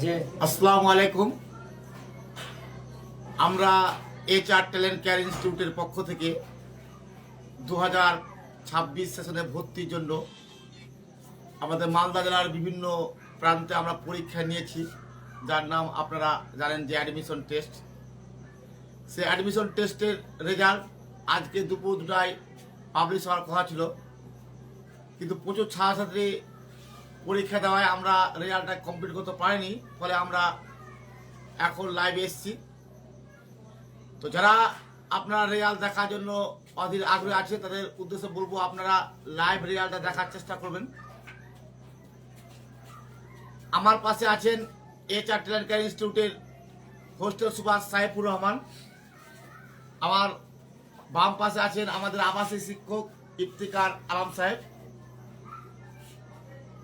যে আসসালামু আলাইকুম। আমরা HR ট্যালেন্ট কেয়ার ইনস্টিটিউটের পক্ষ থেকে 2026 সেশনে ভর্তির জন্য আমাদের মালদা জেলার বিভিন্ন প্রান্তে আমরা পরীক্ষা নিয়েছি, যার নাম আপনারা জানেন যে অ্যাডমিশন টেস্ট। সেই অ্যাডমিশন টেস্টের রেজাল্ট আজকে দুপুর 2টায় পাবলিশ হওয়ার কথা ছিল, কিন্তু প্রচুর ছাত্রছাত্রী পরীক্ষা দেওয়ায় আমরা রেজাল্টটা কমপ্লিট করতে পারিনি। ফলে আমরা এখন লাইভে এসেছি। তো যারা আপনারা রেজাল্ট দেখার জন্য অধীর আগ্রহ আছে তাদের উদ্দেশ্যে বলবো, আপনারা লাইভ রেজাল্টটা দেখার চেষ্টা করবেন। আমার পাশে আছেন HR ট্যালেন্ট কেয়ার ইনস্টিটিউটের হোস্টেল সুপার সাইফুর রহমান। আমার বাম পাশে আছেন আমাদের আবাসিক শিক্ষক ইফতিকার আলম সাহেব।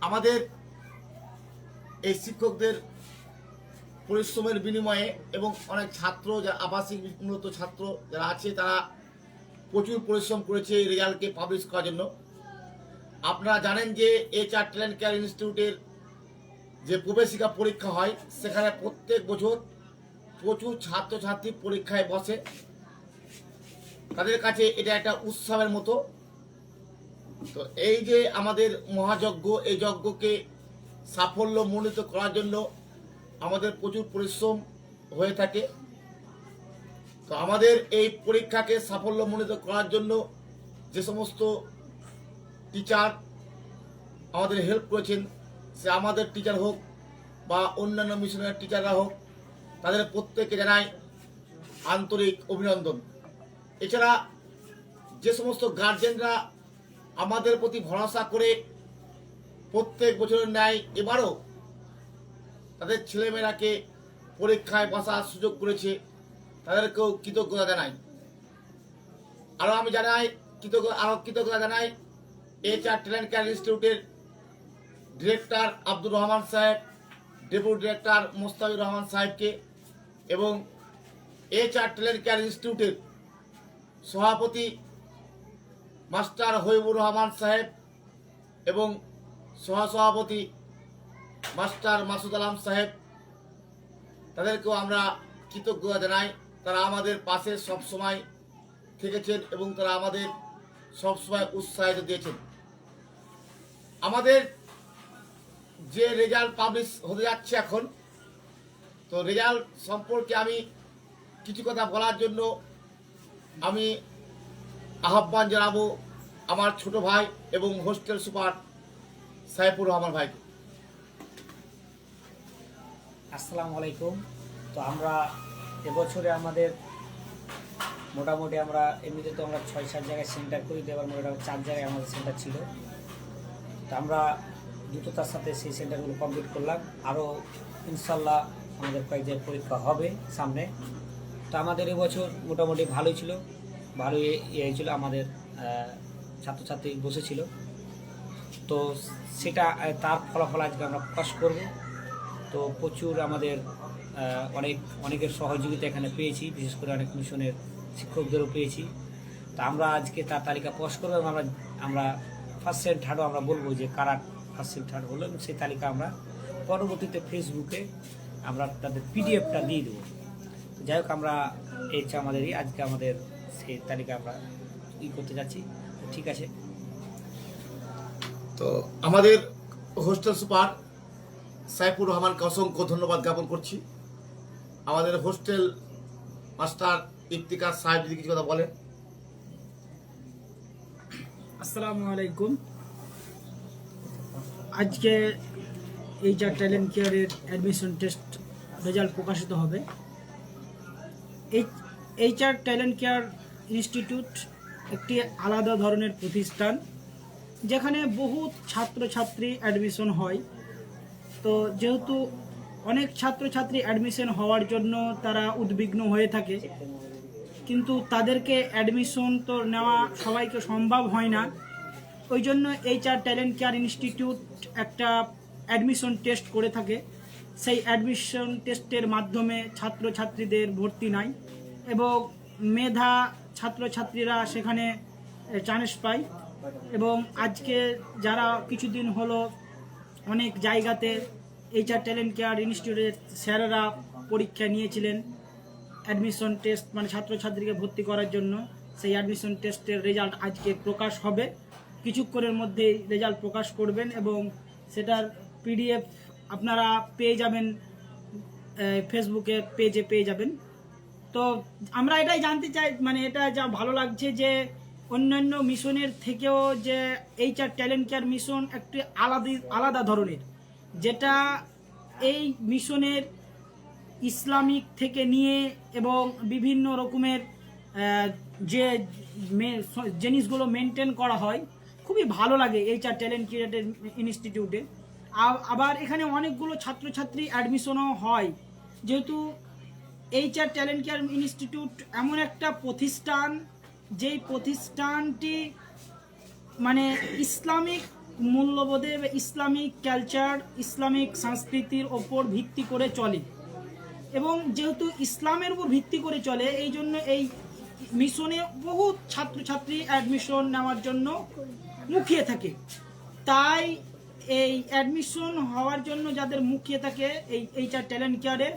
আমাদের এই শিক্ষকদের পরিশ্রমের বিনিময়ে এবং অনেক ছাত্র, যারা আবাসিক উন্নত ছাত্র যারা আছে, তারা প্রচুর পরিশ্রম করেছে এই রেজাল্টকে পাবলিশ করার জন্য। আপনারা জানেন যে HR ট্যালেন্ট কেয়ার ইনস্টিটিউটের যে প্রবেশিকা পরীক্ষা হয়, সেখানে প্রত্যেক বছর প্রচুর ছাত্রছাত্রী পরীক্ষায় বসে। তাদের কাছে এটা একটা উৎসবের মতো। তো এই যে আমাদের মহাযজ্ঞ, এই যজ্ঞকে সাফল্যমণ্ডিত করার জন্য আমাদের প্রচুর পরিশ্রম হয়ে থাকে। তো আমাদের এই পরীক্ষাকে সাফল্যমণ্ডিত করার জন্য যে সমস্ত টিচার আমাদের হেল্প করেছেন, সে আমাদের টিচার হোক বা অন্যান্য মিশনের টিচাররা হোক, তাদের প্রত্যেককে জানাই আন্তরিক অভিনন্দন। এছাড়া যে সমস্ত গার্জেনরা আমাদের প্রতি ভরসা করে প্রত্যেক বছরের ন্যায় এবারও তাদের ছেলেমেয়েরাকে পরীক্ষায় বসার সুযোগ করেছে, তাদেরকেও কৃতজ্ঞতা জানাই। কৃতজ্ঞতা জানাই HR ট্যালেন্ট কেয়ার ইনস্টিটিউটের ডিরেক্টর আব্দুর রহমান সাহেব, ডেপুটি ডিরেক্টর মোস্তাফিজুর রহমান সাহেবকে এবং HR ট্যালেন্ট কেয়ার ইনস্টিটিউটের সভাপতি মাস্টার হবিবুর রহমান সাহেব এবং সহসভাপতি মাস্টার মাসুদ আলম সাহেব, তাদেরকেও আমরা কৃতজ্ঞতা জানাই। তারা আমাদের পাশে সবসময় থেকেছেন এবং তারা আমাদের সবসময় উৎসাহিত দিয়েছেন। আমাদের যে রেজাল্ট পাবলিশ হতে যাচ্ছে এখন, তো রেজাল্ট সম্পর্কে আমি কিছু কথা বলার জন্য আমি আহ্বান জানাবো আমার ছোট ভাই এবং হোস্টেল সুপার সাইফুর রহমান ভাইকে। আসসালামু আলাইকুম। তো আমরা এবছরে আমাদের মোটামুটি আমরা এমনিতে তো আমরা 6-7 জায়গায় সেন্টার করি, এবার মোটামুটি 4 জায়গায় আমাদের সেন্টার ছিল। তো আমরা দ্রুততার সাথে সেই সেন্টারগুলো কমপ্লিট করলাম। আরও ইনশাল্লাহ আমাদের কয়েক জায়গায় পরীক্ষা হবে সামনে। তো আমাদের এবছর মোটামুটি ভালোই ছিল, ভালোই হয়েছিল, আমাদের ছাত্রছাত্রী বসেছিল। তো সেটা তার ফলাফল আজকে আমরা প্রকাশ করব। তো প্রচুর আমাদের অনেকের সহযোগিতা এখানে পেয়েছি, বিশেষ করে অনেক মিশনের শিক্ষকদেরও পেয়েছি। তো আমরা আজকে তার তালিকা প্রকাশ করবো এবং আমরা ফার্স্ট সেকেন্ড থার্ডও আমরা বলবো যে কারা ফার্স্ট সেকেন্ড থার্ড হলো, এবং সেই তালিকা আমরা পরবর্তীতে ফেসবুকে আমরা তাদের PDFটা দিয়ে দেবো। যাই হোক, আমরা এই আমাদেরই আজকে আমাদের সেই তালিকা আমরা করতে যাচ্ছি। ঠিক আছে। তো আমাদের হোস্টেল সুপার সাইফুর রহমানকে অসংখ্য ধন্যবাদ জ্ঞাপন করছি। আমাদের হোস্টেল মাস্টার ইফতিকার সাহেব যদি কিছু কথা বলেন। আসসালামু আলাইকুম। আজকে HR ট্যালেন্ট কেয়ারের অ্যাডমিশন টেস্ট রেজাল্ট প্রকাশিত হবে। HR ট্যালেন্ট কেয়ার ইনস্টিটিউট একটি আলাদা ধরনের প্রতিষ্ঠান, যেখানে বহু ছাত্রছাত্রী অ্যাডমিশন হয়। তো যেহেতু অনেক ছাত্রছাত্রী অ্যাডমিশন হওয়ার জন্য তারা উদ্বিগ্ন হয়ে থাকে, কিন্তু তাদেরকে অ্যাডমিশন তো নেওয়া সবাইকে সম্ভব হয় না। ওই জন্য HR ট্যালেন্ট কেয়ার ইনস্টিটিউট একটা অ্যাডমিশন টেস্ট করে থাকে। সেই অ্যাডমিশন টেস্টের মাধ্যমে ছাত্রছাত্রীদের ভর্তি নেয় এবং মেধা ছাত্রছাত্রীরা সেখানে চান্স পায়। এবং আজকে যারা কিছুদিন হলো অনেক জায়গাতে HR ট্যালেন্ট কেয়ার ইনস্টিটিউটের স্যারেরা পরীক্ষা নিয়েছিলেন অ্যাডমিশন টেস্ট মানে ছাত্রছাত্রীকে ভর্তি করার জন্য। সেই অ্যাডমিশন টেস্টের রেজাল্ট আজকে প্রকাশ হবে, কিছুক্ষণের মধ্যেই রেজাল্ট প্রকাশ করবেন এবং সেটার PDF আপনারা পেয়ে যাবেন, ফেসবুকে পেজে পেয়ে যাবেন। তো আমরা এটাই জানতে চাই, মানে এটা যা ভালো লাগছে যে অন্যান্য মিশনের থেকেও যে HR ট্যালেন্ট কেয়ার মিশন একটি আলাদা ধরনের, যেটা এই মিশনের ইসলামিক থেকে নিয়ে এবং বিভিন্ন রকমের যে জিনিসগুলো মেনটেন করা হয়, খুবই ভালো লাগে HR ট্যালেন্ট কেয়ার ইনস্টিটিউটে। আবার এখানে অনেকগুলো ছাত্রছাত্রী অ্যাডমিশনও হয়, যেহেতু HR ট্যালেন্ট কেয়ার ইনস্টিটিউট এমন একটা প্রতিষ্ঠান যেই প্রতিষ্ঠানটি মানে ইসলামিক মূল্যবোধে, ইসলামিক কালচার, ইসলামিক সংস্কৃতির ওপর ভিত্তি করে চলে এবং যেহেতু ইসলামের উপর ভিত্তি করে চলে, এই জন্য এই মিশনে বহুত ছাত্রছাত্রী অ্যাডমিশন নেওয়ার জন্য মুখিয়ে থাকে। তাই এই অ্যাডমিশন হওয়ার জন্য যাদের মুখিয়ে থাকে এই HR ট্যালেন্ট কেয়ারে,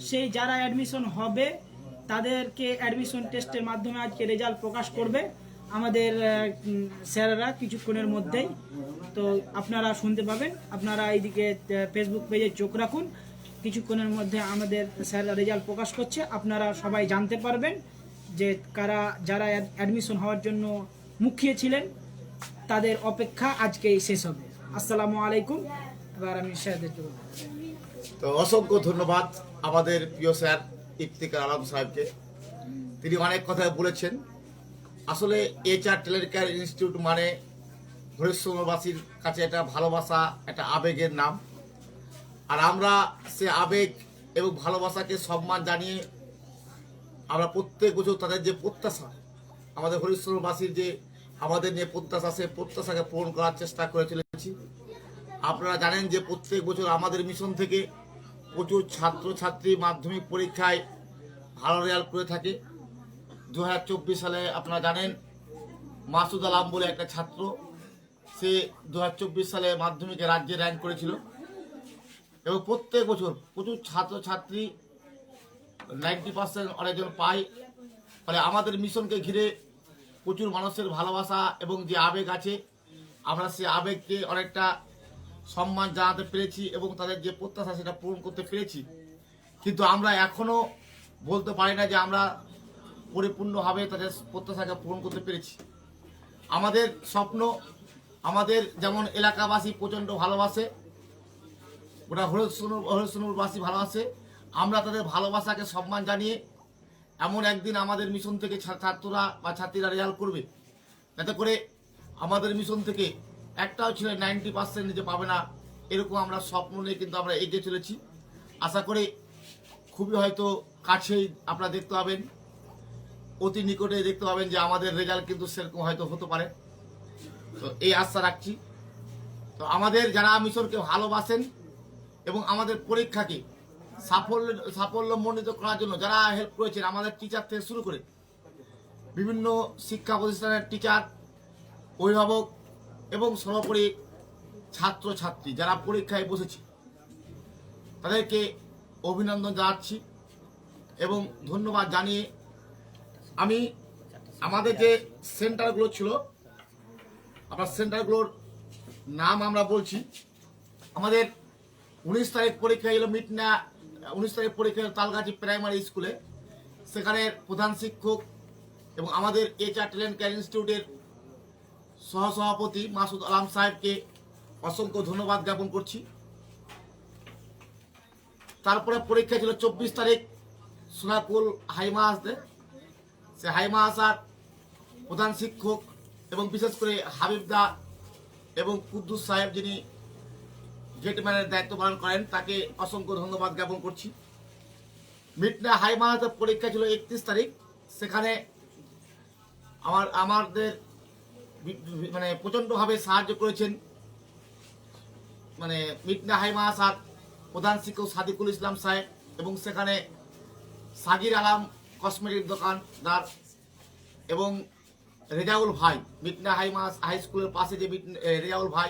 সেই যারা অ্যাডমিশন হবে তাদেরকে অ্যাডমিশন টেস্টের মাধ্যমে আজকে রেজাল্ট প্রকাশ করবে আমাদের স্যারেরা কিছুক্ষণের মধ্যেই। তো আপনারা শুনতে পাবেন, আপনারা এইদিকে ফেসবুক পেজে চোখ রাখুন, কিছুক্ষণের মধ্যে আমাদের স্যাররা রেজাল্ট প্রকাশ করছে, আপনারা সবাই জানতে পারবেন যে যারা অ্যাডমিশন হওয়ার জন্য মুখিয়ে ছিলেন তাদের অপেক্ষা আজকেই শেষ হবে। আসসালামু আলাইকুম। এবার আমি স্যারদের দেব। তো অসংখ্য ধন্যবাদ আমাদের প্রিয় স্যার ইফতিকার আলম সাহেবকে। তিনি অনেক কথা বলেছেন। আসলে HR ট্যালেন্ট কেয়ার ইনস্টিটিউট মানে হরিশ্চন্দ্রবাসীর কাছে একটা ভালোবাসা, একটা আবেগের নাম। আর আমরা সে আবেগ এবং ভালোবাসাকে সম্মান জানিয়ে আমরা প্রত্যেক বছর তাদের যে প্রত্যাশা, আমাদের হরিশ্চন্দ্রবাসীর যে আমাদের নিয়ে প্রত্যাশা, সে প্রত্যাশাকে পূরণ করার চেষ্টা করে চলেছি। আপনারা জানেন যে প্রত্যেক বছর আমাদের মিশন থেকে প্রচুর ছাত্রছাত্রী মাধ্যমিক পরীক্ষায় ভালো রেজাল্ট করে থাকে। 2024 সালে আপনারা জানেন মাসুদ আলম বলে একটা ছাত্র, সে 2024 সালে মাধ্যমিকে রাজ্যে র্যাঙ্ক করেছিল এবং প্রত্যেক বছর প্রচুর ছাত্রছাত্রী 90% অনেকজন পায়। ফলে আমাদের মিশনকে ঘিরে প্রচুর মানুষের ভালোবাসা এবং যে আবেগ আছে, আমরা সে আবেগকে অনেকটা সম্মান জানাতে পেরেছি এবং তাদের যে প্রত্যাশা সেটা পূরণ করতে পেরেছি। কিন্তু আমরা এখনও বলতে পারি না যে আমরা পরিপূর্ণভাবে তাদের প্রত্যাশাকে পূরণ করতে পেরেছি। আমাদের স্বপ্ন, আমাদের যেমন এলাকাবাসী প্রচণ্ড ভালোবাসে, ওটা হরিশ্চন্দ্রবাসী ভালোবাসে, আমরা তাদের ভালোবাসাকে সম্মান জানিয়ে এমন একদিন আমাদের মিশন থেকে ছাত্ররা বা ছাত্রীরা রেজাল্ট করবে যাতে করে আমাদের মিশন থেকে একটাও ছিল 90% নিতে পাবে না, এরকম আমরা স্বপ্ন নিয়ে কিন্তু আমরা এগিয়ে চলেছি। আশা করি খুবই হয়তো কাছেই আপনারা দেখতে পাবেন, অতি নিকটে দেখতে পাবেন যে আমাদের রেজাল্ট কিন্তু সেরকম হয়তো হতে পারে। তো এই আশা রাখছি। তো আমাদের যারা মিশনকে ভালোবাসেন এবং আমাদের পরীক্ষাকে সাফল্যমণ্ডিত করার জন্য যারা হেল্প করেছেন, আমাদের টিচার থেকে শুরু করে বিভিন্ন শিক্ষা প্রতিষ্ঠানের টিচার, অভিভাবক এবং সর্বোপরি ছাত্রছাত্রী যারা পরীক্ষায় বসেছে, তাদেরকে অভিনন্দন জানাচ্ছি এবং ধন্যবাদ জানিয়ে আমি আমাদের যে সেন্টারগুলো ছিল, আপনার সেন্টারগুলোর নাম আমরা বলছি। আমাদের 19 তারিখ পরীক্ষা এলো মিটনা, 19 তারিখ পরীক্ষা তালগাছি প্রাইমারি স্কুলে। সেখানের প্রধান শিক্ষক এবং আমাদের HR ট্যালেন্ট কেয়ার ইনস্টিটিউটের সহসভাপতি মাসুদ আলম সাহেবকে অসংখ্য ধন্যবাদ জ্ঞাপন করছি। তারপরে পরীক্ষা ছিল 24 তারিখ সোনাপুর হাইমাহাসে। সে হাইমাহাসার প্রধান শিক্ষক এবং বিশেষ করে হাবিবদা এবং কুদ্দুস সাহেব যিনি গেটম্যানের দায়িত্ব পালন করেন, তাকে অসংখ্য ধন্যবাদ জ্ঞাপন করছি। মিটনা হাইমাহাসের পরীক্ষা ছিল 31 তারিখ। সেখানে আমাদের মানে প্রচণ্ডভাবে সাহায্য করেছেন মানে মিটনা হাইমাহাসার প্রধান শিক্ষক সাদিকুল ইসলাম সাহেব এবং সেখানে সাগির আলম কসমেটিক দোকানদার এবং রেজাউল ভাই, মিটনা হাই স্কুলের পাশে যে রেজাউল ভাই,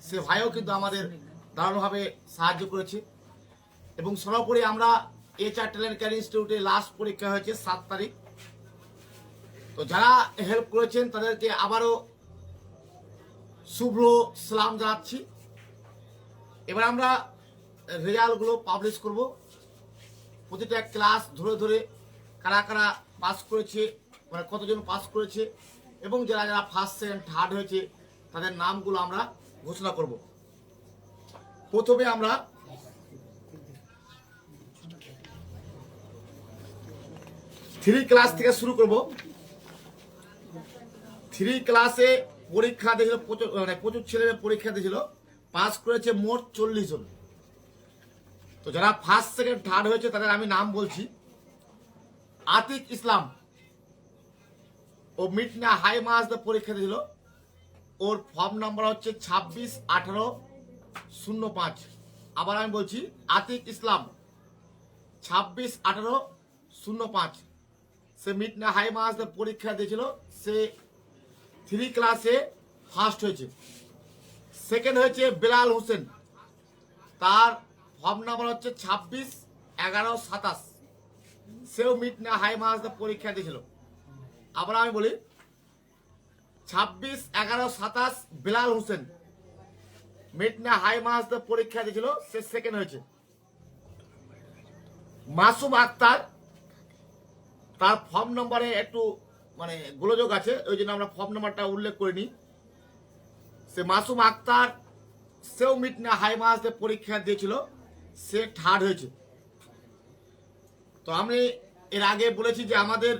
সে ভাইও কিন্তু আমাদের দারুণভাবে সাহায্য করেছে। এবং সর্বোপরি আমরা HR ট্যালেন্ট কেয়ার ইনস্টিটিউটে লাস্ট পরীক্ষা হয়েছে 7 তারিখ। তো যারা হেল্প করেছেন তাদেরকে আবারও শুভ্র সালাম জানাচ্ছি। এবার আমরা রেজাল্টগুলো পাবলিশ করব। প্রতিটা ক্লাস ধরে ধরে কারা কারা পাস করেছে, মানে কতজন পাস করেছে, এবং যারা যারা ফার্স্ট সেকেন্ড থার্ড হয়েছে তাদের নামগুলো আমরা ঘোষণা করব। প্রথমে আমরা থ্রি ক্লাস থেকে শুরু করব। থ্রি ক্লাসে পরীক্ষা দিয়েছিল প্রচুর ছেলে পরীক্ষা দিয়েছিল, পাস করেছে মোট 40 জন। তো যারা ফার্স্ট সেকেন্ড থার্ড হয়েছে তাদের আমি নাম বলছি। আতিক ইসলাম, ও মিটনা হাই মার্কস পরীক্ষা দিয়েছিল, ওর ফর্ম নাম্বার হচ্ছে 261805। আবার আমি বলছি, আতিক ইসলাম 261805। সে মিটনা হাই মার্কস পরীক্ষা দিয়েছিল, সে 3 ক্লাসে ফার্স্ট হয়েছে। সেকেন্ড হয়েছে বেলাল হোসেন, তার ফর্ম নাম্বার হচ্ছে 261127। সেও মিটনা হাই মার্কস পরীক্ষা দিয়েছিল। আবার আমি বলি, 261127 বেলাল হোসেন মিটনা হাই মার্কস পরীক্ষা দিয়েছিল, সে সেকেন্ড হয়েছে। মাসুম আক্তার, তার ফর্ম নম্বরে একটু মানে গোলযোগ আছে, ওই জন্য আমরা ফর্ম নাম্বারটা উল্লেখ করিনি। সে মাসুম আক্তার, সেও মিটনা হাই মার্কস পরীক্ষা দিয়েছিল, সে থার্ড হয়েছে। তো আমি এর আগে বলেছি যে আমাদের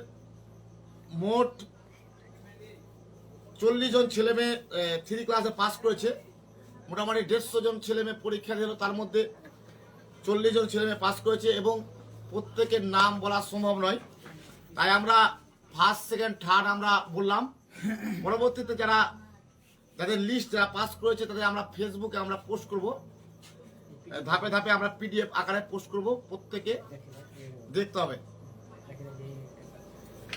মোট 40 জন ছেলে মেয়ে 3 ক্লাসে পাস করেছে। মোটামুটি 150 জন ছেলে মেয়ে পরীক্ষা দিল, তার মধ্যে 40 জন ছেলে মেয়ে পাস করেছে, এবং প্রত্যেকের নাম বলা সম্ভব নয়। তাই আমরা ফার্স্ট সেকেন্ড থার্ড আমরা বললাম। পরবর্তীতে যাদের লিস্ট যারা পাস করেছে তাদের আমরা ফেসবুকে আমরা পোস্ট করব, ধাপে ধাপে আমরা PDF আকারে পোস্ট করব, প্রত্যেকে দেখতে হবে।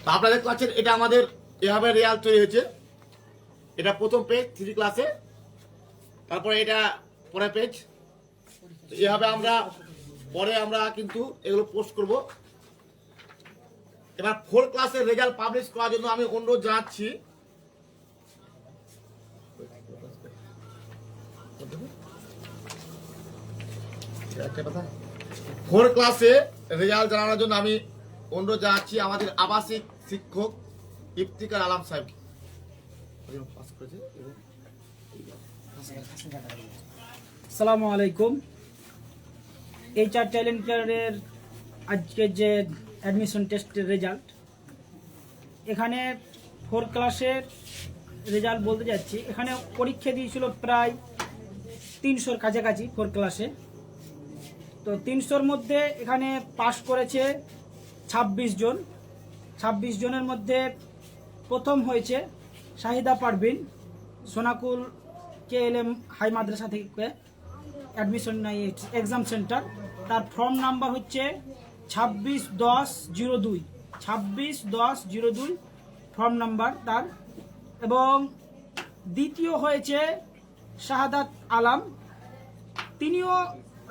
তো আপনারা দেখতে পাচ্ছেন এটা আমাদের এভাবে রেজাল্ট তৈরি হয়েছে। এটা প্রথম পেজ 3 ক্লাসে, তারপরে এটা পরের পেজ। এভাবে আমরা পরে আমরা কিন্তু এগুলো পোস্ট করব। এবার 4 ক্লাসের রেজাল্ট পাবলিশ করার জন্য আমি অনুরোধ জানাচ্ছি। ফোর ক্লাসে রেজাল্ট জানানোর জন্য আমি অনুরোধ জানাচ্ছি আমাদের আবাসিক শিক্ষক ইফতিকার আলম সাহেবকে। আসসালামু আলাইকুম। HR ট্যালেন্ট কেয়ারের আজকে যে অ্যাডমিশন টেস্টের রেজাল্ট, এখানে 4 ক্লাসের রেজাল্ট বলতে যাচ্ছি। এখানে পরীক্ষা দিয়েছিল প্রায় 300-র কাছাকাছি 4 ক্লাসে। তো 300-র মধ্যে এখানে পাস করেছে 26 জন। 26 জনের মধ্যে প্রথম হয়েছে শাহিদা পারভিন, সোনাকুল KLM হাই মাদ্রাসা থেকে অ্যাডমিশন এক্সাম সেন্টার। তার ফর্ম নাম্বার হচ্ছে 261002। 261002 ফর্ম নাম্বার তার। এবং দ্বিতীয় হয়েছে শাহাদাত আলম, তিনিও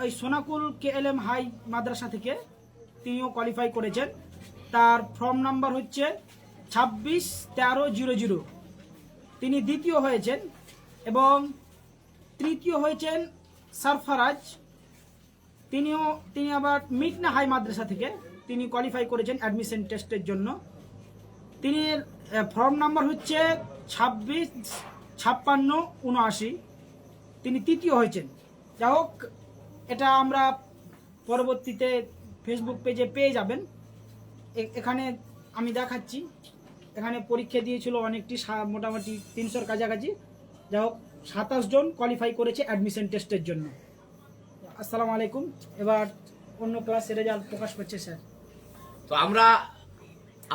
ওই সোনাকুল KLM হাই মাদ্রাসা থেকে তিনিও কোয়ালিফাই করেছেন। তার ফর্ম নাম্বার হচ্ছে 261300, তিনি দ্বিতীয় হয়েছেন। এবং তৃতীয় হয়েছেন সারফারাজ, তিনি আবার মিটনা হাই মাদ্রাসা থেকে তিনি কোয়ালিফাই করেছেন অ্যাডমিশন টেস্টের জন্য। তিনি ফর্ম নাম্বার হচ্ছে 265679, তিনি তৃতীয় হয়েছেন। যাই হোক, এটা আমরা পরবর্তীতে ফেসবুক পেজে পেয়ে যাবেন। এখানে আমি দেখাচ্ছি, এখানে পরীক্ষা দিয়েছিল অনেকটি, মোটামুটি 300-র কাছাকাছি। যাই হোক, 27 জন কোয়ালিফাই করেছে অ্যাডমিশন টেস্টের জন্য। আসসালামু আলাইকুম। এবার অন্য ক্লাসের রেজাল্ট প্রকাশ করছে স্যার। তো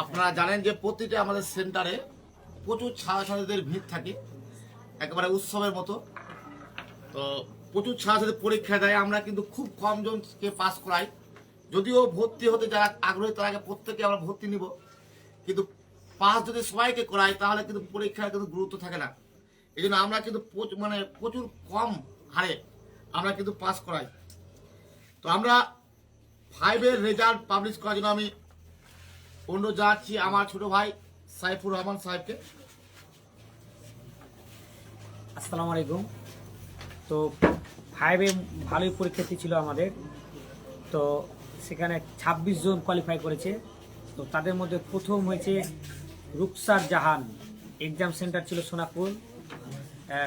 আপনারা জানেন যে প্রতিটা আমাদের সেন্টারে প্রচুর ছাত্রছাত্রীদের ভিড় থাকে, একেবারে উৎসবের মতো। তো প্রচুর ছাত্রছাত্রী পরীক্ষা দেয়, আমরা কিন্তু খুব কম জনকে পাস করাই। যদিও ভর্তি হতে যারা আগ্রহী তার আগে প্রত্যেকে আমরা ভর্তি নিব, কিন্তু পাস যদি সবাইকে করাই তাহলে কিন্তু পরীক্ষায় কিন্তু গুরুত্ব থাকে না। এই জন্য আমরা কিন্তু প্রচুর কম হারে আমরা কিন্তু পাস করাই। তো আমরা 5-এর রেজাল্ট পাবলিশ করার জন্য আমি অনুরোধ জানাচ্ছি আমার ছোট ভাই সাইফুর রহমান সাহেবকে। আসসালামু আলাইকুম। তো 5-এ ভালোই পরীক্ষার্থী ছিল আমাদের, তো সেখানে 26 জন কোয়ালিফাই করেছে। তো তাদের মধ্যে প্রথম হয়েছে রুকসার জাহান, এক্সাম সেন্টার ছিল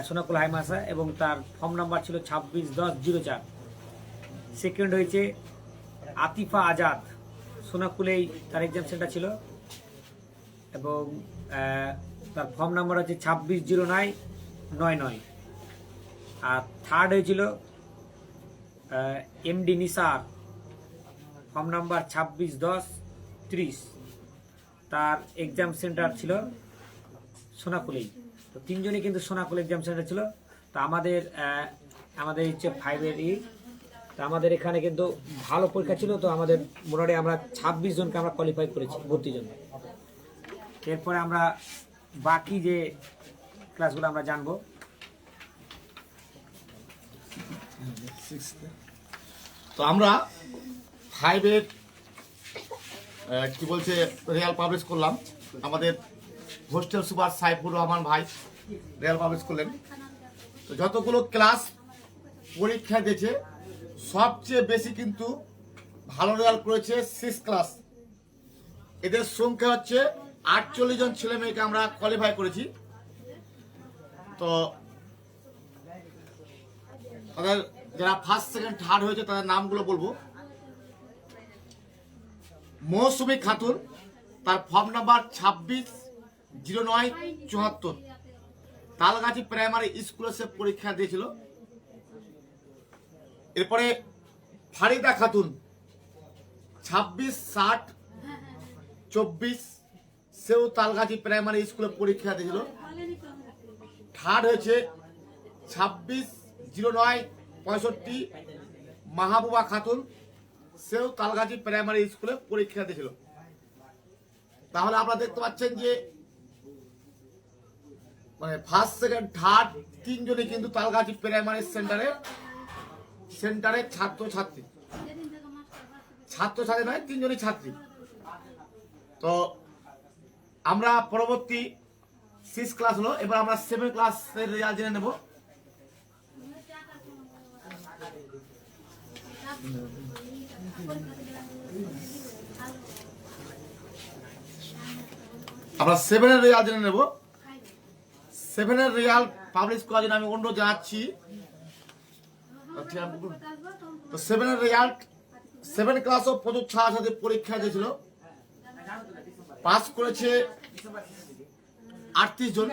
সোনাকুল হাইমাসা এবং তার ফর্ম নাম্বার ছিল 26-10-04। সেকেন্ড হয়েছে আতিফা আজাদ, সোনাকুলেই তার এক্সাম সেন্টার ছিল এবং তার ফর্ম নাম্বার হচ্ছে 26-09-99। আর থার্ড হয়েছিল এমডি নিসার, ফর্ম নাম্বার 26-10-30, তার এক্সাম সেন্টার ছিল সোনাকুলেই। তো তিনজনই কিন্তু সোনাকুল এক্সাম সেন্টার ছিল। তো আমাদের হচ্ছে 5-এর তো আমাদের এখানে কিন্তু ভালো পরীক্ষা ছিল। তো আমাদের মোটামুটি আমরা 26 জনকে আমরা কোয়ালিফাই করেছি, 32 জন। এরপরে আমরা বাকি যে ক্লাসগুলো আমরা জানবো। তো আমরা 5-এর কি বলছে রেজাল্ট পাবলিশ করলাম। আমাদের হোস্টেল সুপার সাইফুর রহমান ভাই রেজাল্ট পাবলিশ করলেন। তো যতগুলো ক্লাস পরীক্ষা দিয়েছে সবচেয়ে বেশি কিন্তু ভালো রেজাল্ট করেছে 6 ক্লাস। এদের সংখ্যা হচ্ছে 48 জন ছেলে মেয়েকে আমরা কোয়ালিফাই করেছি। তো তাদের যারা ফার্স্ট সেকেন্ড থার্ড হয়েছে তাদের নামগুলো বলবো। মৌসুমী খাতুন, তার ফর্ম নাম্বার 26-09-74, তালগাছি প্রাইমারি স্কুলে সে পরীক্ষা দিয়েছিল। এরপরে ফারিদা খাতুন 26-60-24, সেও তালগাছি প্রাইমারি স্কুলে পরীক্ষা দিয়েছিল। থার্ড হয়েছে 26-09-65, মাহবুবা খাতুন, সেও তালগাছি প্রাইমারি স্কুলে পরীক্ষা দিয়েছিল। তাহলে আপনারা দেখতে পাচ্ছেন যে মানে ফার্স্ট সেকেন্ড থার্ড তিনজনই কিন্তু তালগাছি প্রাইমারি সেন্টারে ছাত্রছাত্রী নয়, তিনজনই ছাত্রী। তো আমরা পরবর্তী 6 ক্লাস হলো, এবার আমরা 7 ক্লাসের রেজাল্ট জেনে নেব। আমরা 7-এর রেজাল্ট জেনে নেব। 7-এর রেজাল্ট পাবলিশ করার জন্য আমি অনুরোধ জানাচ্ছি। তো 7-এর রেজাল্ট 7 ক্লাসও প্রচুর ছাত্রছাত্রী পরীক্ষা দিয়েছিল, পাস করেছে 38 জন।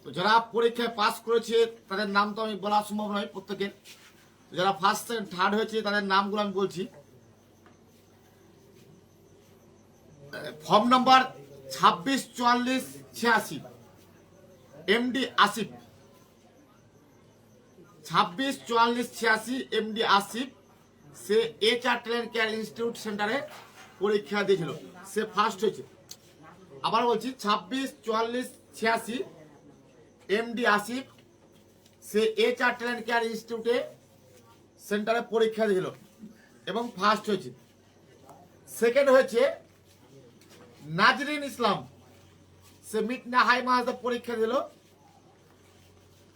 তো যারা পরীক্ষায় পাস করেছে তাদের নাম তো আমি বলা সম্ভব নয় প্রত্যেকের। যারা ফার্স্ট সেকেন্ড থার্ড হয়েছে তাদের নামগুলো আমি বলছি। Form number 26-44-86, MD Asif, 26-44-86 MD Asif, সে HR ট্যালেন্ট কেয়ার ইনস্টিটিউট সেন্টারে পরীক্ষা দিয়েছিল, সে ফার্স্ট হয়েছে। আবার বলছি 26-44-86 এমডি আসিফ, সে HR ট্যালেন্ট কেয়ার ইনস্টিটিউটে সেন্টারে পরীক্ষা দিয়েছিল এবং ফার্স্ট হয়েছে। সেকেন্ড হয়েছে নাজরিন ইসলাম, সে মিটনা হাই মাহাজে পরীক্ষা দিল,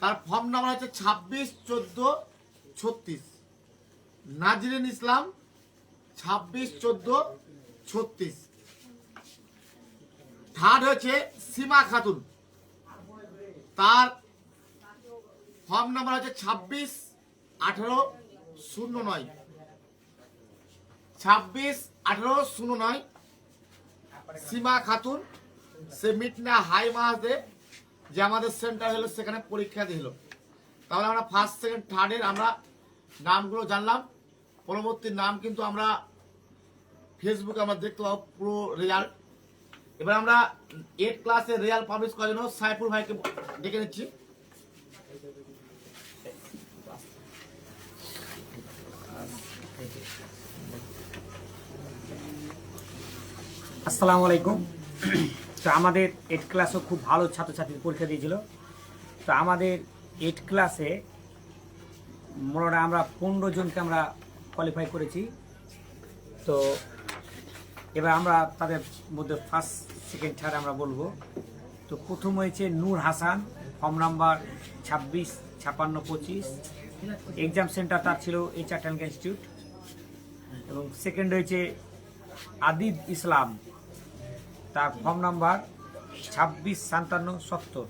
তার ফর্ম নাম্বার হচ্ছে 26-14-36। নাজরিন ইসলাম 26-14-36। থার্ড হচ্ছে সীমা খাতুন, তার ফর্ম নাম্বার হচ্ছে 26-18-09। 26-18-09 সীমা খাতুন, সে মিটনা হাই মাহাজে যে আমাদের সেন্টার হলো সেখানে পরীক্ষা দিল। তাহলে আমরা ফার্স্ট সেকেন্ড থার্ডের আমরা নামগুলো জানলাম। পরবর্তী নাম কিন্তু আমরা ফেসবুকে আমরা দেখতে পাবো পুরো রেজাল্ট। এবার আমরা 8 ক্লাসের রেজাল্ট পাবলিশ করার জন্য সাইফুল ভাইকে ডেকে নিচ্ছি। আসসালামু আলাইকুম। তো আমাদের 8 ক্লাসও খুব ভালো ছাত্রছাত্রী পরীক্ষা দিয়েছিল। তো আমাদের 8 ক্লাসে মোটামুটি আমরা 15 জনকে আমরা কোয়ালিফাই করেছি। তো এবার আমরা তাদের মধ্যে ফার্স্ট সেকেন্ড থার্ড আমরা বলবো। তো প্রথম হয়েছে Noor Hasan, form number 26-56-25, exam centre তার ছিল HR ট্যালেন্ট ইনস্টিটিউট। এবং সেকেন্ড হয়েছে আদিদ ইসলাম, তার ফর্ম নাম্বার 26-57-70,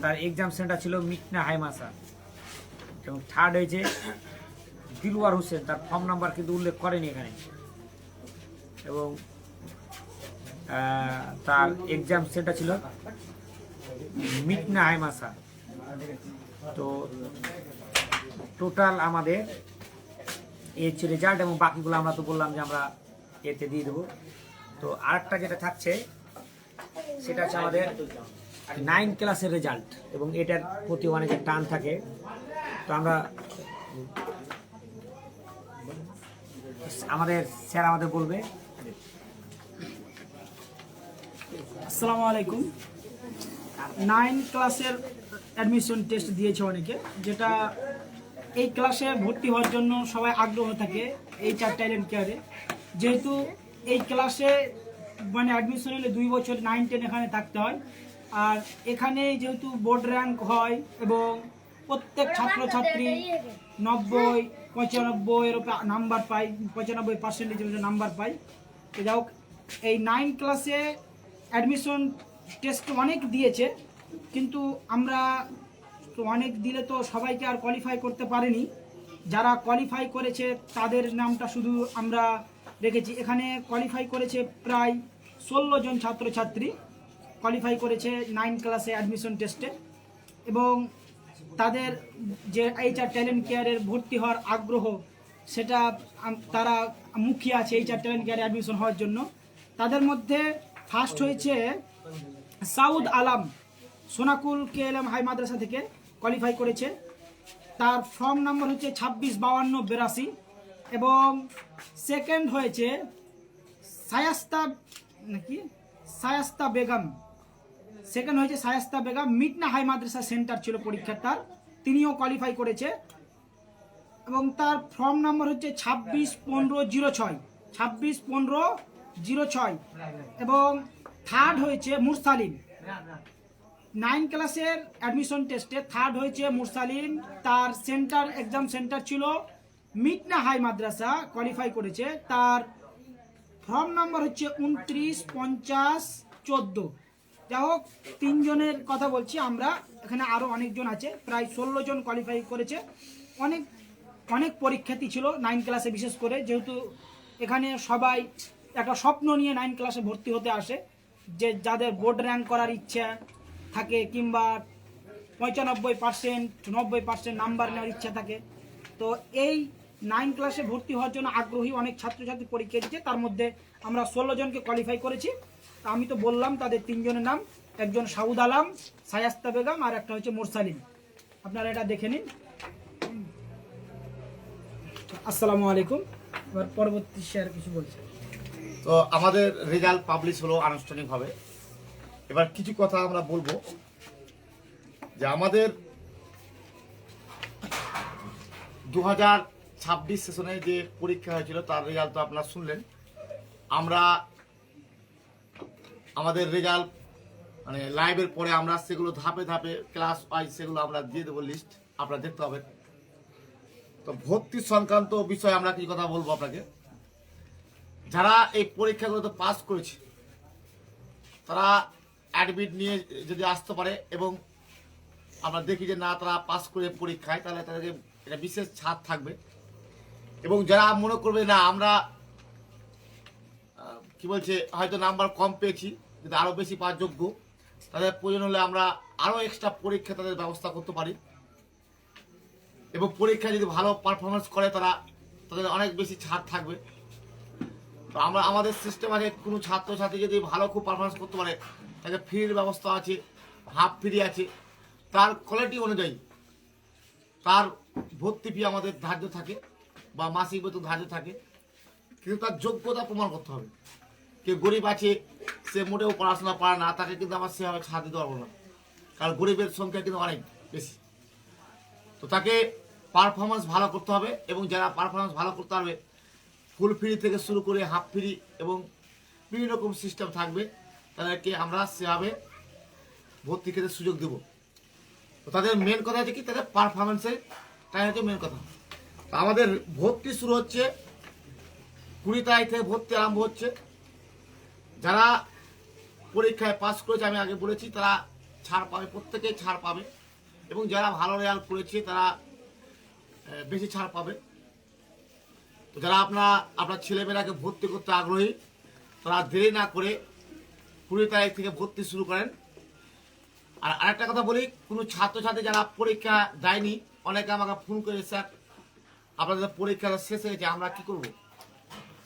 তার এক্সাম সেন্টার ছিল মিকনা হাইমাসা। এবং থার্ড হয়েছে দিলওয়ার হোসেন, তার ফর্ম নাম্বার কিন্তু উল্লেখ করেনি এখানে, এবং তার এক্সাম সেন্টার ছিল মিকনা হাইমাসা। তো টোটাল আমাদের এই হচ্ছে রেজাল্ট, এবং বাকিগুলো আমরা তো বললাম যে আমরা এতে দিয়ে দেবো। তো আরেকটা যেটা থাকছে সেটা হচ্ছে আমাদের 9 ক্লাসের রেজাল্ট, এবং এটার প্রতি অনেকের টান থাকে। তো আমরা আমাদের স্যার আমাদের বলবে। আসসালামু আলাইকুম। 9 ক্লাসের অ্যাডমিশন টেস্ট দিয়েছে অনেকে, যেটা এই ক্লাসে ভর্তি হওয়ার জন্য সবাই আগ্রহ থাকে HR ট্যালেন্ট কেয়ারে। যেহেতু এই ক্লাসে মানে অ্যাডমিশন হলে 2 বছর 9-10 এখানে থাকতে হয়, আর এখানে যেহেতু বোর্ড র্যাঙ্ক হয় এবং প্রত্যেক ছাত্রছাত্রী 90-95 এর উপরে নাম্বার পায়, 95% নাম্বার পায়। তো যাই হোক, এই 9 ক্লাসে অ্যাডমিশন টেস্ট অনেক দিয়েছে, কিন্তু আমরা তো অনেক দিলে তো সবাইকে আর কোয়ালিফাই করতে পারিনি। যারা কোয়ালিফাই করেছে তাদের নামটা শুধু আমরা রেখেছি। এখানে কোয়ালিফাই করেছে প্রায় 16 জন ছাত্রছাত্রী কোয়ালিফাই করেছে 9 ক্লাসে অ্যাডমিশন টেস্টে, এবং তাদের যে HR ট্যালেন্ট কেয়ারের ভর্তি হওয়ার আগ্রহ, সেটা তারা মুখিয়ে আছে HR ট্যালেন্ট কেয়ারে অ্যাডমিশন হওয়ার জন্য। তাদের মধ্যে ফার্স্ট হয়েছে সাউদ আলম, সোনাকুল KLM হাই মাদ্রাসা থেকে কোয়ালিফাই করেছে। তার ফর্ম নাম্বার হচ্ছে 26-52-82, এবং সেকেন্ড হয়েছে সায়াস্তা বেগম। সেকেন্ড হয়েছে সায়াস্তা বেগম, মিটনা হাই মাদ্রাসা সেন্টার ছিল পরীক্ষার তার, তিনিও কোয়ালিফাই করেছে, এবং তার ফর্ম নাম্বার হচ্ছে 26-15-06, 26-15-06। এবং থার্ড হয়েছে মুরসালিন। 9 ক্লাসের অ্যাডমিশন টেস্টে থার্ড হয়েছে মুরসালিন, তার সেন্টার এক্সাম সেন্টার ছিল মিটনা হাই মাদ্রাসা, কোয়ালিফাই করেছে। তার ফর্ম নাম্বার হচ্ছে 29-50-14। যাই হোক, 3 জনের কথা বলছি আমরা, এখানে আরও অনেকজন আছে, প্রায় 16 জন কোয়ালিফাই করেছে। অনেক অনেক পরীক্ষার্থী ছিল 9 ক্লাসে, বিশেষ করে যেহেতু এখানে সবাই একটা স্বপ্ন নিয়ে 9 ক্লাসে ভর্তি হতে আসে, যে যাদের বোর্ড র্যাঙ্ক করার ইচ্ছা থাকে কিংবা 95%-90% নাম্বার নেওয়ার ইচ্ছা থাকে। তো এই 9 ক্লাসে ভর্তি হওয়ার জন্য আগ্রহী অনেক ছাত্রছাত্রী পরীক্ষা দিচ্ছে, তার মধ্যে আমরা 16 জনকে কোয়ালিফাই করেছি। তা আমি তো বললাম তাদের 3 জনের নাম, একজন সাউদ আলম, সায়াস্তা বেগম, আর একটা হচ্ছে মুরসালিন। আপনারা এটা দেখে নিন। আসসালামু আলাইকুম। এবার পরবর্তী স্যার কিছু বলছে। তো আমাদের রেজাল্ট পাবলিশ হলো আনুষ্ঠানিকভাবে। এবার কিছু কথা আমরা বলবো যে আমাদের 2026 সেশনে যে পরীক্ষা হয়েছিল তার রেজাল্ট তো আপনারা শুনলেন। আমরা আমাদের রেজাল্ট মানে লাইভের পরে আমরা সেগুলো ধাপে ধাপে ক্লাস ওয়াইজ সেগুলো আমরা দিয়ে দেবো, লিস্ট আপনারা দেখতে হবে। তো ভর্তি সংক্রান্ত বিষয়ে আমরা কিছু কথা বলবো আপনাকে। যারা এই পরীক্ষাগুলোতে পাস করেছে তারা অ্যাডমিট নিয়ে যদি আসতে পারে, এবং আমরা দেখি যে না তারা পাস করে পরীক্ষায়, তাহলে তাদেরকে এটা বিশেষ ছাড় থাকবে। এবং যারা মনে করবে না আমরা কি বলছে হয়তো নাম্বার কম পেয়েছি কিন্তু আরও বেশি পাওয়ার যোগ্য, তাদের প্রয়োজন হলে আমরা আরও এক্সট্রা পরীক্ষা তাদের ব্যবস্থা করতে পারি, এবং পরীক্ষায় যদি ভালো পারফরমেন্স করে তাদের অনেক বেশি ছাড় থাকবে। তো আমরা আমাদের সিস্টেম আছে, কোনো ছাত্রছাত্রী যদি ভালো খুব পারফরমেন্স করতে পারে তাকে ফ্রির ব্যবস্থা আছে, হাফ ফ্রি আছে, তার কোয়ালিটি অনুযায়ী তার ভর্তি ফি আমাদের ধার্য থাকে বা মাসিক বেতন ধার্য থাকে, কিন্তু তার যোগ্যতা প্রমাণ করতে হবে। কেউ গরিব আছে, সে মোটেও পড়াশোনা পারে না, তাকে কিন্তু আমরা সেভাবে ছাড় দিতে পারবো না, কারণ গরিবের সংখ্যা কিন্তু অনেক বেশি। তো তো তাকে পারফরমেন্স ভালো করতে হবে, এবং যারা পারফরমেন্স ভালো করতে পারবে ফুল ফ্রি থেকে শুরু করে হাফ ফ্রি এবং বিভিন্ন রকম সিস্টেম থাকবে, তাদেরকে আমরা সেভাবে ভর্তি ক্ষেত্রে সুযোগ দেব। তো তাদের মেন কথা হচ্ছে কি, তাদের পারফরমেন্সের তাই হচ্ছে মেন কথা। তো আমাদের ভর্তি শুরু হচ্ছে 20 তারিখ থেকে ভর্তি আরম্ভ হচ্ছে। যারা পরীক্ষায় পাস করেছে, আমি আগে বলেছি, তারা ছাড় পাবে, প্রত্যেকেই ছাড় পাবে, এবং যারা ভালো রেজাল্ট করেছে তারা বেশি ছাড় পাবে। তো যারা আপনার ছেলেমেয়েরাকে ভর্তি করতে আগ্রহী, তারা দেরি না করে 20 তারিখ থেকে ভর্তি শুরু করেন। আর আরেকটা কথা বলি, কোনো ছাত্রছাত্রী যারা পরীক্ষা দেয়নি, অনেকে আমাকে ফোন করে, স্যার আপনাদের পরীক্ষা শেষ হয়ে গেছে, আমরা কি করব?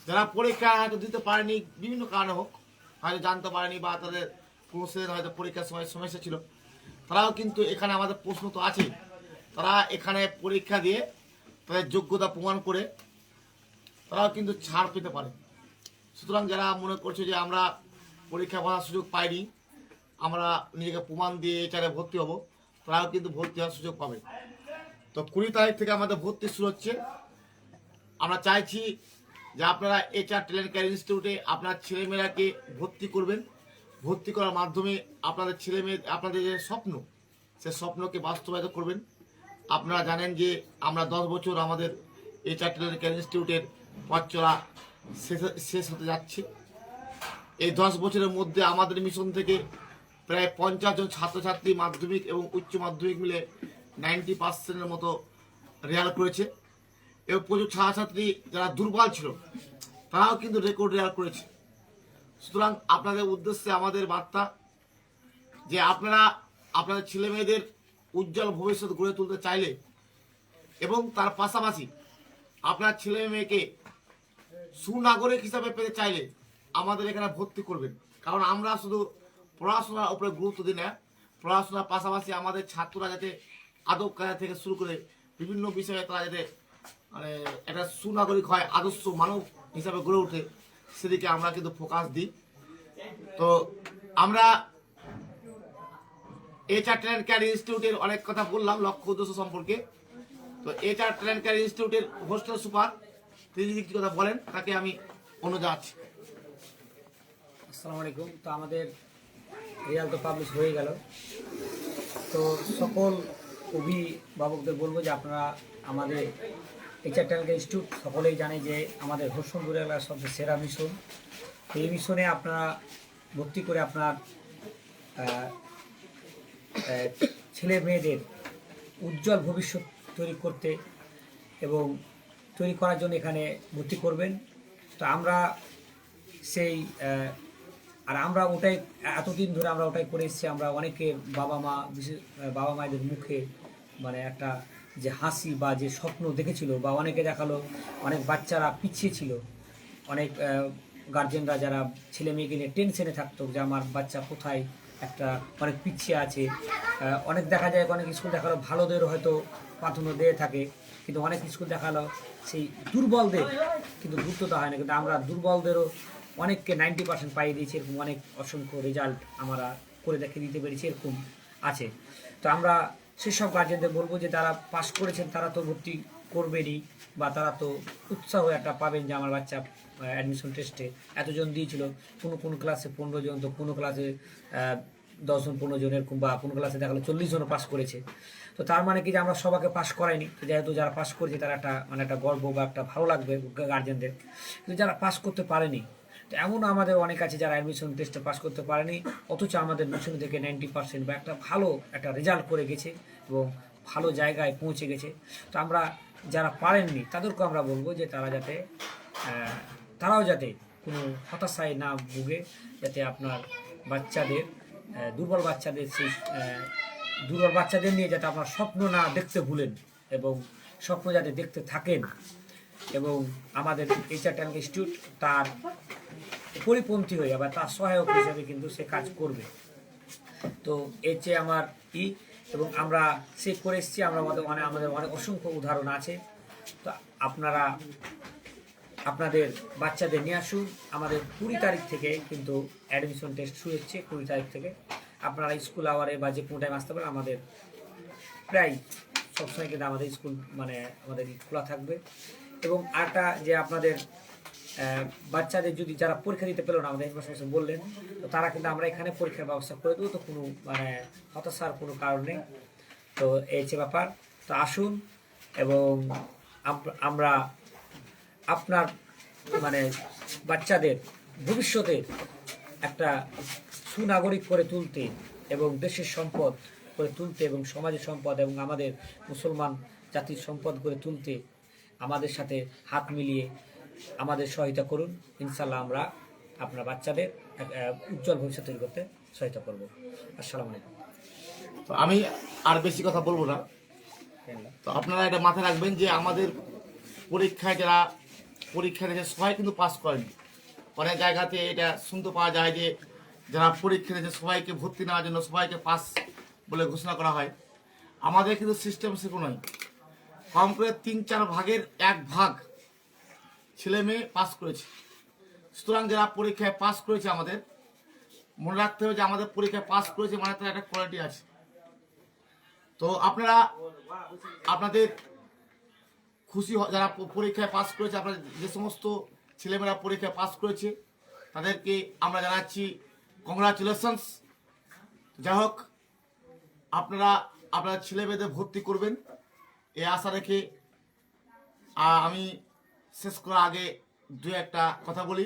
যারা পরীক্ষা হয়তো দিতে পারেনি, বিভিন্ন কারণে হোক, হয়তো জানতে পারেনি বা তাদের কোনো সেদিন হয়তো পরীক্ষার সময় সমস্যা ছিল, তারাও কিন্তু এখানে আমাদের প্রশ্ন তো আছে, তারা এখানে পরীক্ষা দিয়ে তাদের যোগ্যতা প্রমাণ করে তারাও কিন্তু ছাড় পেতে পারে। সুতরাং যারা মনে করছে যে আমরা পরীক্ষা করার সুযোগ পাইনি, আমরা নিজেকে প্রমাণ দিয়ে এটারে ভর্তি হব, তারাও কিন্তু ভর্তি হওয়ার সুযোগ পাবে। তো 20 তারিখ থেকে আমাদের ভর্তি শুরু হচ্ছে। আমরা চাইছি যে আপনারা HR ট্যালেন্ট কেয়ার ইনস্টিটিউটে আপনার ছেলেমেয়েরাকে ভর্তি করবেন। ভর্তি করার মাধ্যমে আপনাদের ছেলেমেয়ে, আপনাদের যে স্বপ্ন, সে স্বপ্নকে বাস্তবায়িত করবেন। আপনারা জানেন যে আমরা 10 বছর আমাদের HR ট্যালেন্ট কেয়ার ইনস্টিটিউটের পথ চলা শেষ হতে যাচ্ছে। এই 10 বছরের মধ্যে আমাদের মিশন থেকে প্রায় 50 জন ছাত্রছাত্রী মাধ্যমিক এবং উচ্চ মাধ্যমিক মিলে 90% মতো রেজাল্ট করেছে, এবং প্রচুর ছাত্রছাত্রী যারা দুর্বল ছিল তারাও কিন্তু রেকর্ড রেজাল্ট করেছে। সুতরাং আপনাদের উদ্দেশ্যে আমাদের বার্তা যে আপনারা আপনাদের ছেলে মেয়েদের উজ্জ্বল ভবিষ্যৎ গড়ে তুলতে চাইলে, এবং তার পাশাপাশি আপনার ছেলে মেয়েকে সুনাগরিক হিসাবে পেতে চাইলে আমাদের এখানে ভর্তি করবেন। কারণ আমরা শুধু পড়াশোনার উপরে গুরুত্ব দিই না, পড়াশোনার পাশাপাশি আমাদের ছাত্ররা যাতে আদব কায়দা থেকে শুরু করে বিভিন্ন বিষয়ে তারা যাতে মানে একটা সুনাগরিক হয়, আদর্শ মানব হিসাবে গড়ে ওঠে, সেদিকে আমরা কিন্তু ফোকাস দিই। তো আমরা HR ট্যালেন্ট কেয়ার ইনস্টিটিউটের অনেক কথা বললাম লক্ষ্য উদ্দেশ্য সম্পর্কে। তো HR ট্যালেন্ট কেয়ার ইনস্টিটিউটের হোস্টেল সুপার তিনি যদি কিছু কথা বলেন, তাকে আমি অনুরোধ জানাচ্ছি। আসসালামু আলাইকুম। তো আমাদের রেজাল্ট তো পাবলিশ হয়ে গেল। তো সকল অভিভাবকদের বলবো যে আপনারা আমাদের HR ট্যালেন্ট ইনস্টিটিউট সকলেই জানে যে আমাদের হোসনপুর এলাকার সবচেয়ে সেরা মিশন। এই মিশনে আপনারা ভর্তি করে আপনার ছেলে মেয়েদের উজ্জ্বল ভবিষ্যৎ তৈরি করতে এবং তৈরি করার জন্য এখানে ভর্তি করবেন। তো আমরা সেই আর আমরা ওটাই এতদিন ধরে আমরা ওটাই করে এসেছি। আমরা অনেকের বাবা মায়েদের মুখে মানে একটা যে হাসি বা যে স্বপ্ন দেখেছিল বা অনেকে দেখালো, অনেক বাচ্চারা পিছিয়ে ছিল, অনেক গার্জেনরা যারা ছেলে মেয়েকে নিয়ে টেনশনে থাকতো যে আমার বাচ্চা কোথায়, একটা অনেক পিছিয়ে আছে। অনেক দেখা যায় অনেক স্কুল দেখালো ভালোদেরও হয়তো প্রাধান্য দিয়ে থাকে, কিন্তু অনেক স্কুল দেখালো সেই দুর্বলদের কিন্তু গুরুত্ব দেওয়া হয় না। কিন্তু আমরা দুর্বলদেরও অনেককে 90% পাইয়ে দিয়েছি, এরকম অনেক অসংখ্য রেজাল্ট আমরা করে দেখে দিতে পেরেছি, এরকম আছে। তো আমরা সেসব গার্জেনদের বলবো যে তারা পাস করেছেন তারা তো ভর্তি করবেনই, বা তারা তো উৎসাহ একটা পাবেন যে আমার বাচ্চা অ্যাডমিশন টেস্টে এতজন দিয়েছিল, কোনো ক্লাসে 15 জন, তো কোনো ক্লাসে 10 জন 15 জন এরকম, বা কোনো ক্লাসে দেখালো 40 জনও পাস করেছে। তো তার মানে কি যে আমরা সবাইকে পাস করাইনি। তো যেহেতু যারা পাস করেছে তারা একটা মানে একটা গর্ব বা একটা ভালো লাগবে গার্জেনদের। কিন্তু যারা পাস করতে পারেনি, তো এমন আমাদের অনেক আছে যারা অ্যাডমিশন টেস্টে পাস করতে পারেনি, অথচ আমাদের মিশন থেকে 90% বা একটা ভালো একটা রেজাল্ট করে গেছে এবং ভালো জায়গায় পৌঁছে গেছে। তো আমরা যারা পারেননি তাদেরকেও আমরা বলবো যে তারাও যাতে কোনো হতাশায় না ভুগে, যাতে আপনার বাচ্চাদের দুর্বল বাচ্চাদের নিয়ে যাতে আপনার স্বপ্ন না দেখতে ভুলেন, এবং স্বপ্ন যাতে দেখতে থাকেন, এবং আমাদের HR ট্যালেন্ট ইনস্টিটিউট তার পরিপন্থী হয়ে বা তার সহায়ক হিসাবে কিন্তু সে কাজ করবে। তো এর চেয়ে আমার এবং আমরা সে করে এসেছি, আমাদের অনেক অসংখ্য উদাহরণ আছে। তো আপনারা আপনাদের বাচ্চাদের নিয়ে আসুন। আমাদের 20 তারিখ থেকে কিন্তু অ্যাডমিশন টেস্ট শুরু হচ্ছে। 20 তারিখ থেকে আপনারা স্কুল আওয়ারে বা যে কোনো টাইম আসতে পারেন। আমাদের প্রায় সবসময় কিন্তু আমাদের স্কুল মানে আমাদের খোলা থাকবে। এবং আরেকটা যে আপনাদের বাচ্চাদের যদি যারা পরীক্ষা দিতে পেলো না, আমাদের হেডমাস্টার বললেন, তো তারা কিন্তু আমরা এখানে পরীক্ষার ব্যবস্থা করে দেবো, তো কোনো মানে হতাশার কোনো কারণ নেই। তো এই যে ব্যাপার, তো আসুন এবং আমরা আপনার মানে বাচ্চাদের ভবিষ্যতে একটা সুনাগরিক করে তুলতে এবং দেশের সম্পদ করে তুলতে এবং সমাজের সম্পদ এবং আমাদের মুসলমান জাতির সম্পদ করে তুলতে আমাদের সাথে হাত মিলিয়ে আমাদের সহায়তা করুন। ইনশাল্লাহ আমরা আপনার বাচ্চাদের উজ্জ্বল ভবিষ্যৎ তৈরি করতে সহায়তা করব। আসসালামু আলাইকুম। তো আমি আর বেশি কথা বলবো না। তো আপনারা এটা মাথায় রাখবেন যে আমাদের পরীক্ষায় যারা পরীক্ষা দিয়েছে সবাই কিন্তু পাস করেনি। অনেক জায়গাতে এটা শুনতে পাওয়া যায় যে যারা পরীক্ষা দিয়েছে সবাইকে ভর্তি নেওয়ার জন্য সবাইকে পাস বলে ঘোষণা করা হয়। আমাদের কিন্তু সিস্টেম সেরকম নয়। কম করে 3-4 ভাগের 1 ভাগ ছেলে মেয়ে পাস করেছে। সুতরাং যারা পরীক্ষায় পাস করেছে আমাদের মনে রাখতে হবে যে আমাদের পরীক্ষায় পাস করেছে মানে তার একটা কোয়ালিটি আছে। তো আপনারা আপনাদের খুশি যারা পরীক্ষায় পাস করেছে, আপনাদের যে সমস্ত ছেলেমেয়েরা পরীক্ষায় পাস করেছে তাদেরকে আমরা জানাচ্ছি কংগ্রাচুলেশনস। যাই হোক, আপনারা আপনার ছেলেমেয়েদের ভর্তি করবেন এই আশা রেখে আমি শেষ করার আগে দু একটা কথা বলি।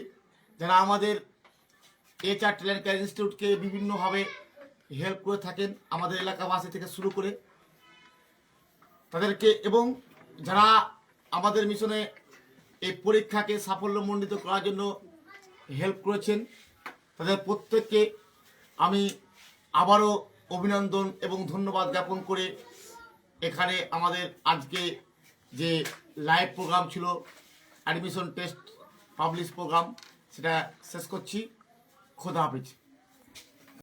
যারা আমাদের HR ট্যালেন্ট কেয়ার ইনস্টিটিউটকে বিভিন্নভাবে হেল্প করে থাকেন, আমাদের এলাকাবাসী থেকে শুরু করে তাদেরকে, এবং যারা আমাদের মিশনে এই পরীক্ষাকে সাফল্যমণ্ডিত করার জন্য হেল্প করেছেন, তাদের প্রত্যেককে আমি আবারও অভিনন্দন এবং ধন্যবাদ জ্ঞাপন করে এখানে আমাদের আজকে যে লাইভ প্রোগ্রাম ছিল অ্যাডমিশন টেস্ট পাবলিশ প্রোগ্রাম সেটা শেষ করছি। খোদা হাফেজ।